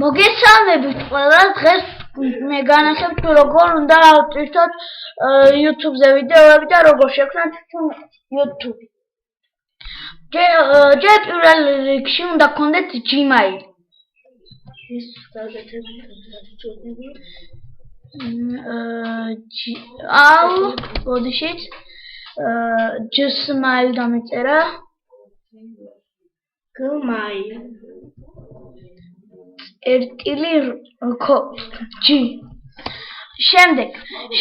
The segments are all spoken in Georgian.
მოგესალმებით ყველა დღეს მე განახებ თუ როგორ უნდა ავწირთოთ YouTube-ზე ვიდეოები და როგორ შევქმნათ YouTube. ჯერ პირველ რიგში უნდა გქონდეთ Gmail. ბოდიშით Gmail დამეწერა. Gmail. Ertili G. Შემდეგ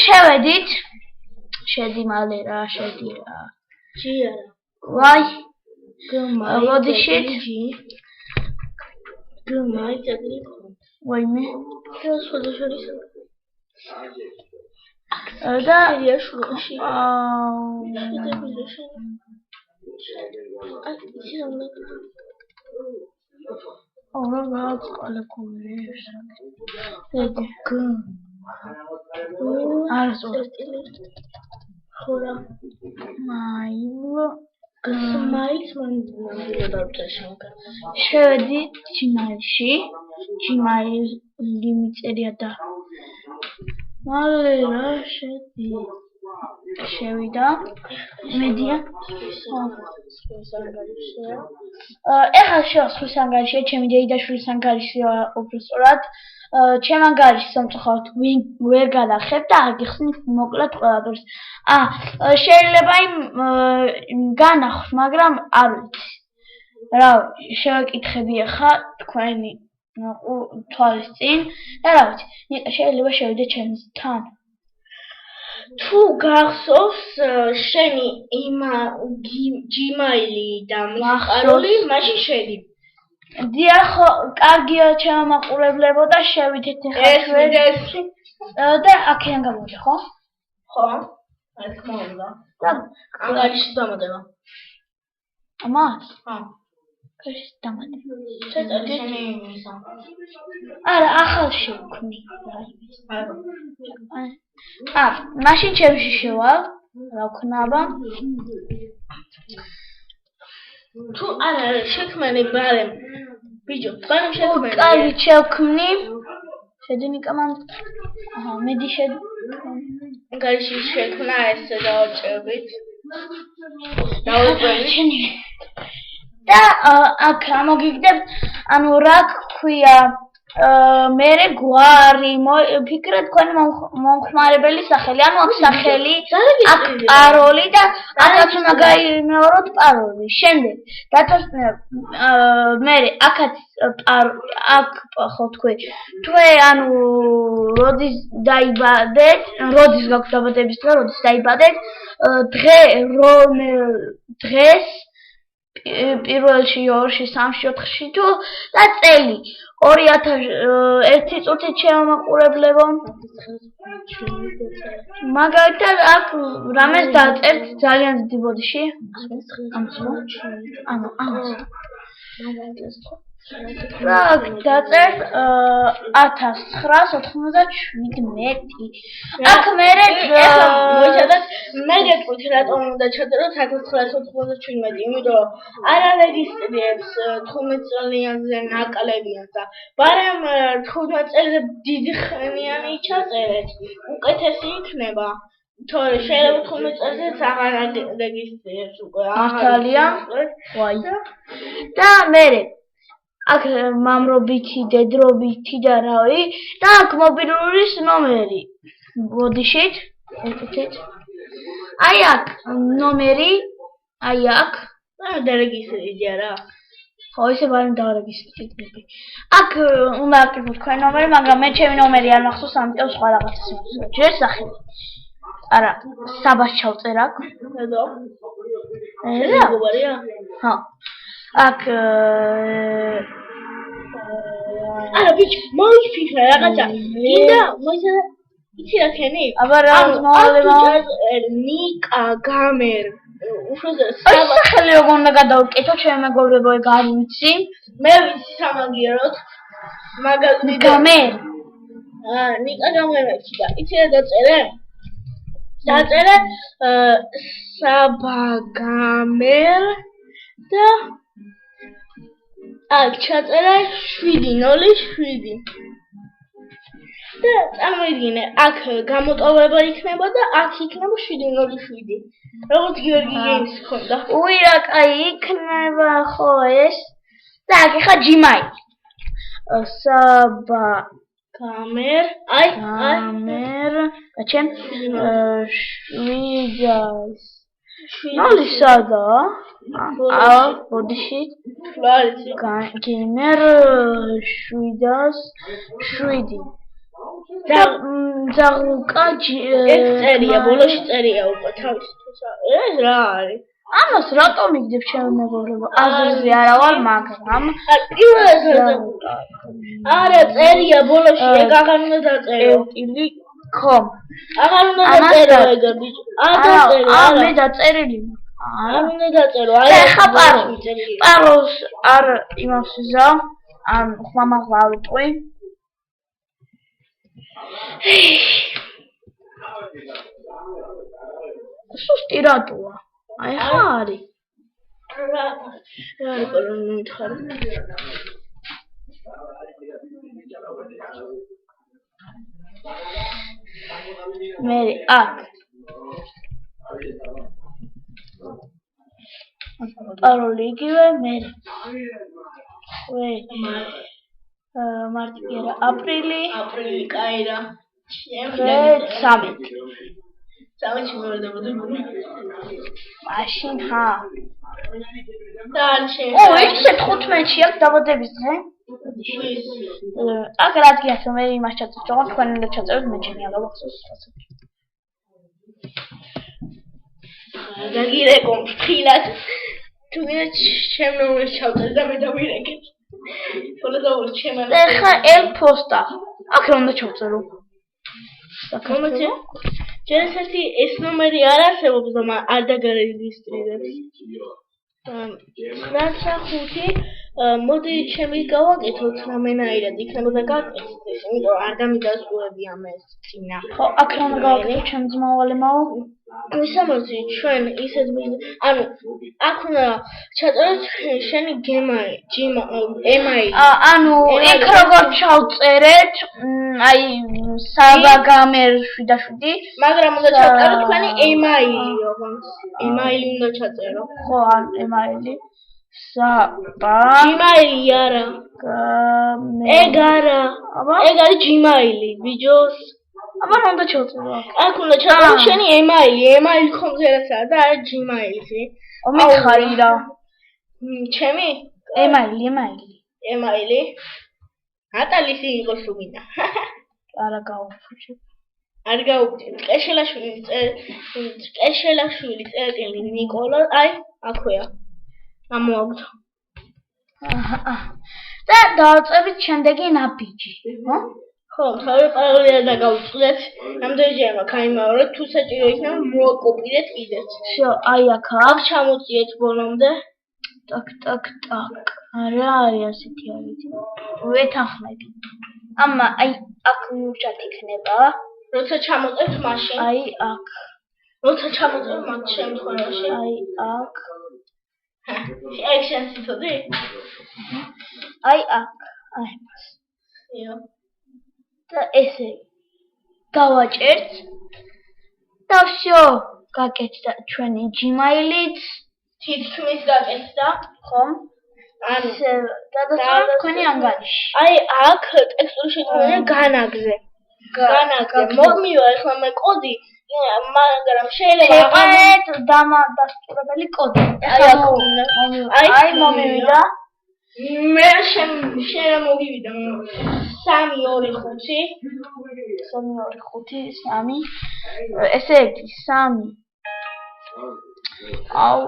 შევედით. შედი მალე რა, შედი რა. G არა. Why? Gmail. ბოდიშით Gmail წერტილი. ვაიმე. შევაშორი. და იაშუში. რაღაც ყალა კომერს. ედი გ. არასო. ხორა. მაილ. Gmail-ს მომდიოდა დავწერშავკა. შევედით Gmail-ში. Gmail-ი მიწერია და მალე რა შედი. შევიდა. მედია. ეხლა შევსვრის ანგარიშია, ჩემი დეიდაშვილის ანგარიშია უბრალოდ. ჩემ ანგარიშს სამწუხაროდ ვერ გადახებ და აგიხსნით მოკლედ ყველაფერს. შეიძლება განახოთ, მაგრამ არ ვიცი. რა შევაკითხები ახლა თქვენი თვალის წინ და რა ვიცი, შეიძლება შევიდე ჩემთან. თუ გახსოვს შენი Gmail-ი და პაროლი, მაშინ შედი. დიახ, კარგია ჩემო მაყურებლებო და შევიდეთ ახლა ეს და აქედან გამოვიდა, ხო? ხო, რა თქმა უნდა. და ანგარიში დამატება. ამას? ხო. კაჟის დამატება. ცოტა შენი მისა. არა, ახალ შევქმნი. მაშინ ჩემში შევალ, რა ვქნაბა? თუ არა შექმენი ბარემ ბიჭო, ბარემ შექმენი. კარგი შევქმნი. შედინი კომანდა. მედი შედი. ანგარიში შექმნა ესე დავაჭრებით. დავაჭრებით. და აქ ამოგიგდებ, ანუ რა ქვია, მერე გვარი, ფიქრე თქვენი მომხმარებელი სახელი, ანუ აქ სახელი, აქ პაროლი და აქაც უნდა გაიმეოროთ პაროლი. შემდეგ მერე აქაც აქ ხო თქვი, ანუ როდის დაიბადეთ, როდის გაქვთ დაბადების დღე, როდის დაიბადეთ, დღეს პირველში, ორში, სამში, ოთხში თუ და წელი 2001 წუთით შემოყურებლებო. მაგალითად აქ რამეს დაწერთ ძალიან დიდი ბოდიში. აქ დაწერთ 1997. აქ მერე მე გეტყვით რატომ უნდა ჩაწეროთ 1997, იმიტომ არ არეგისტრირებს 15 წელიანზე ნაკლებიას და ბარემ 15 წელზე დიდი ხნიანი ჩაწერეთ, უკეთესი იქნება. თორე შეიძლება 15 წელზეც აღარ რეგისტრირებს უკვე. მართალია? ვაი. და მერე აქ მამრობითი, დედრობითი და რავი და აქ მობილურის ნომერი. ბოდიშით, ეტყვით. აი აქ ნომერი, აი აქ დარეგისტრირდია რა. ხო, ისე ბარემ დავარეგისტრირდი. აქ უნდა აკეთო თქვენი ნომერი, მაგრამ მე ჩემი ნომერი არ მახსოვს, ამიტომ სხვა რაღაცას მახსოვს. ჯერ სახელი. არა, საბას ჩავწერ აქ. εδώ. რა გობარია? ხო. აქ არა ბიჭ, მოიფიქრე რაღაცა. კიდე მოიცა იცი რა ქენი? აბა რა მოალევა? ნიკა გამერ. სახელი როგორ უნდა გადავკეთო, ჩემი მეგობრებო, ეგ არ ვიცი. მე ვიცი სამაგიეროდ. მაგალითად გამერ. ნიკა გამერჩი და იცი რა დაწერე? დაწერე საბა გამერ და აქ ჩაწერა 707 და წარმოიდგინე აქ გამოტოვება იქნება და აქ იქნება 707 როგორც გიორგი გეიმს ხონდა უირა კაი იქნება ხო ეს და აქ ხა Gmail საბა გამერ აი გაჩენ შვიდას ნოლი სადა ბოდიში გეიმერ 707 ზაღუკა ეს წერია ბოლოში წერია უკვე თავისთვის ეს რა არის ამას რატომ მიგდებ ჩემი მეგობრებო აზრზე არა ვარ მაგრამ პირველად არა წერია ბოლოში ეგ აღარ უნდა დაწერო com აღარ უნდა დაწერო ეგ ბიჭო არა მე დაწერილი არ უნდა დაწერო აი ხა პაროს არ იმას ვიზა ან ხმამაღლა არ ვიტყვი სუსტი რატოა აი ხა არის რა პარლამენტარი მე აქ პაროლი იგივე მე მარტი არა აპრილი კაი რა სამი შემოვიდებოდი მაშინ ხა და შენ ისე 15-ში აქვს დაბადების დღე აქ რადგან მე იმას ჩაწერთ რომ თქვენ უნდა ჩაწეროთ მე ჩემი აღარ ვახსოვს დაგირეკო ფრთხილად თუ გინდა ჩემ ნომერს ჩავწერ და მე დავირეკეთ ხოლმე ჩემ ხა ელფოსტა აქ რომ უნდა ჩავწერო საკამოჩე ჯერესეთი ეს ნომერი არ არსებობს და არ დაგარეგისტრირებს 9-5 მოდი ჩემი გავაკეთოთ რამენაირად იქნებოდა გაკეთდეს იმიტომ არ დამიდასტურებია მე წინა ხო აქ რომ გავაკეთო ჩემ ძმავალემაო მისამართი ჩვენ ისეთ ანუ აქ უნდა ჩაწეროთ შენი email ანუ იქ როგორ ჩავწერეთ აი საბაგამერ 7 მაგრამ უნდა ჩაწერო თქვენი email როგორც email უნდა ჩაწერო ხო ან email საბა Gmail არა ეგ არა ეგ არის Gmail ბიჯოს აბა უნდა ჩავწერო აქ უნდა ჩაწერო შენი email ხომზე რაცა და არა Gmail-ი მითხარი რა ჩემი email ნატალის იყოს თუ გინდა არა გავუფუჭე არ გაუგდი ტყეშელაშვილი წერტილი ნიკოლა აი აქვეა ამოაგდო და დავწერთ შემდეგი ნაბიჯი ხო თავი პარალელად დაგავწყდეთ რამდენჯერმე გაიმეორეთ თუ საჭირო იქნება მოვაკოპირეთ კიდეც აი აქ ჩამოწიეთ ბოლომდე ტაკ არა არის ასეთი არის ვეთანხმები ამა აი აქ მურჭად იქნება როცა ჩამოწევთ მაშინ აი აქ როცა ჩამოწევთ მათ შემთხვევაში აი აქ აი შენ ციტოდი აი აქ აი და ესე გავაჭერთ და всё გაკეთდა ჩვენი Gmail-ით თითქმის გაკეთდა ხომ ან გადასწრა თქვენი ანგარიში აი აქ ტექსტური შექმნა განაგზე მომივა ახლა მე კოდი მაგრამ შეიძლება დამადასტურებელი კოდი აი მომივიდა მე შენ მოგივიდა 3-2-5 ესე იგი 3 აუ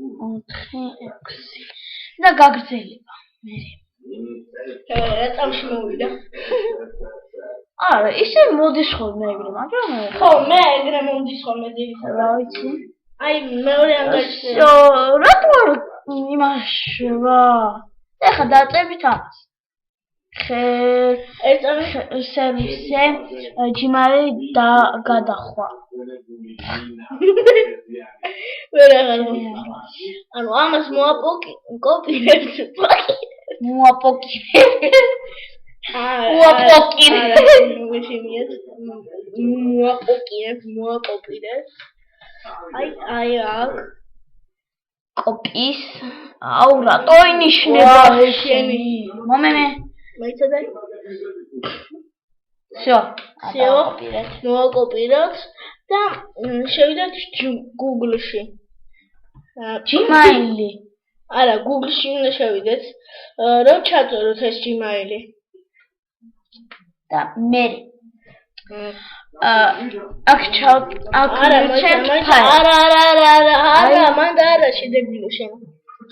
3-2-5 და გაგრძელება მე რა წამში მოვიდა არა ისე მოდის ხოლმე ეგრე მაგრამ ხო მე ეგრე მომდის ხოლმე ძირითადად რა ვიცი აი მეორე ანგარიში რატო არ იმაშვა ეხა დაწებით ამას სერვისზე ჯიმალი გადახვა. ანუ ამას მოაპოკინებს. მოაპოკინებს. აი აქ კოპის აუ რატო ინიშნება შენი მომემე მეცადე всё მოაკოპიროთ და შევიდეთ Google-ში Gmail-ი არა Google-ში უნდა შევიდეთ რომ ჩაწეროთ ეს Gmail-ი და მე აქ არა მან არა შედეგილო შენ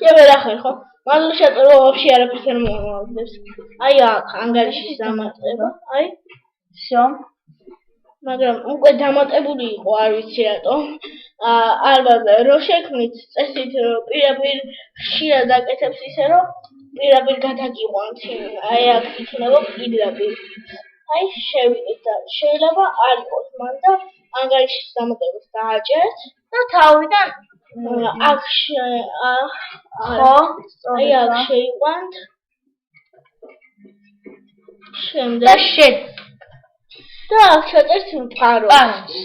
შევერ ახერ ხო მალე შეწერო ვაფშე არაფერს არ მომავდებს აი აქ ანგარიშის დამატება აი всё მაგრამ უკვე დამატებული იყო არ ვიცი რატო ალბათ რო შექმნით წესით პირაბირ ხშირად აკეთებს ისე რომ პირაბირ გადაგიყვანთ აი აქ იქნება პირაბირ აი შევიდეთ და შეიძლება არ იყოს მან და ანგარიშის დამატებას დააჭერთ და თავიდან აქ ხო აი აქ შეიყვანთ შემდეგ და აქ ჩაწერთ პაროლს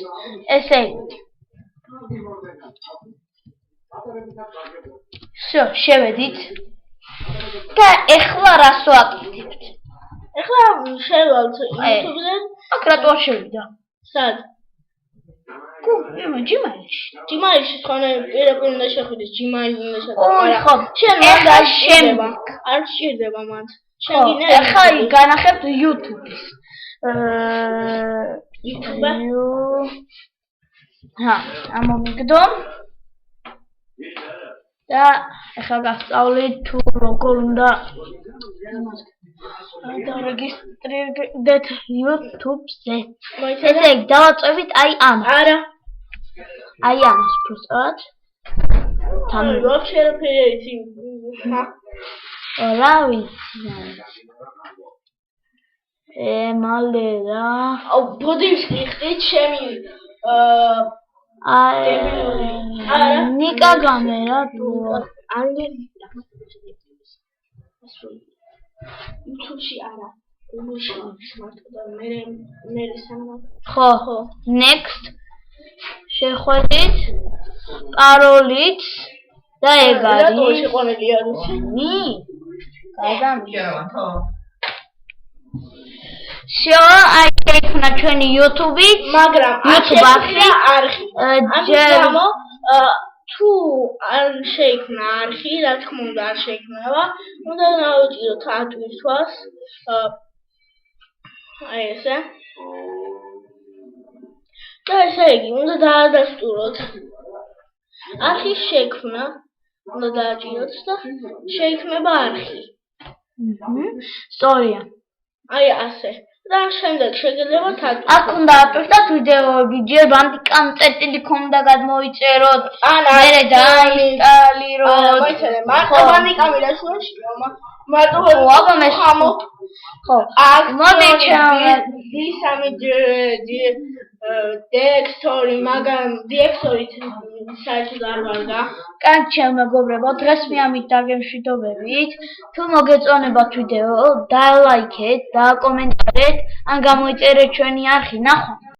ესე всё შევედით და ეხლა რას ვაკეთებთ ეხლა შევალთ YouTube-ზე აქ რატო არ შევიდა სად Gmail-ში ხანე პირაპირ უნდა შეხვიდეს Gmail-ი უნდა შეხვიდეს ხო შენ მან დაიჭირება არ სჭირდება მან შენ გინდა ეხლა განახებთ YouTube-ის YouTube-ა ამომიგდო და ეხლა გასწავლით თუ როგორ უნდა დარეგისტრირდეთ YouTube-ზე ესე იგი დავაწევით აი ამ არა აი ამას პროსტად თან ვაფშე არაფერი იცი რა ვიცი მალე რა აუ ბოდიშ ხდით ჩემი ნიკა გამერა არ YouTube-ში არა Google-ში მარტო და მე სანამ ხო next შეხვედით პაროლით და ეგ არის რატო შეყვანილი არ ვიცი всё აი შექმნა ჩვენი YouTube-ი მაგრამ YouTube-ი არხი ამის გამო თუ არ შეიქმნა არხი, რა თქმა უნდა არ შეიქმნება, უნდა დავიჭიროთ ატვირთვას. აი ესე. და ესე იგი, უნდა დაადასტუროთ. არხის შექმნა უნდა დააჭიროთ და შეიქმნება არხი. სწორია. აი ასე. და შემდეგ შეგიძლიათ აქ უნდა ატვირთოთ ვიდეოები, ჯერ ბანდი კანწერტილი ქონდა გადმოიწეროთ, მერე დაინსტალიროთ. მარტო ბანდი კამერას მარტო ხამოთ. ხო. მოდი დიექტორი, მაგრამ დიექტორით საერთოდ არ ვარგა. კანჩა მეგობრებო, დღეს მე ამით დაგემშვიდობებით. თუ მოგეწონებათ ვიდეო, დალაიქეთ, დააკომენტარეთ, ან გამოიწერეთ ჩვენი არხი, ნახვამდის.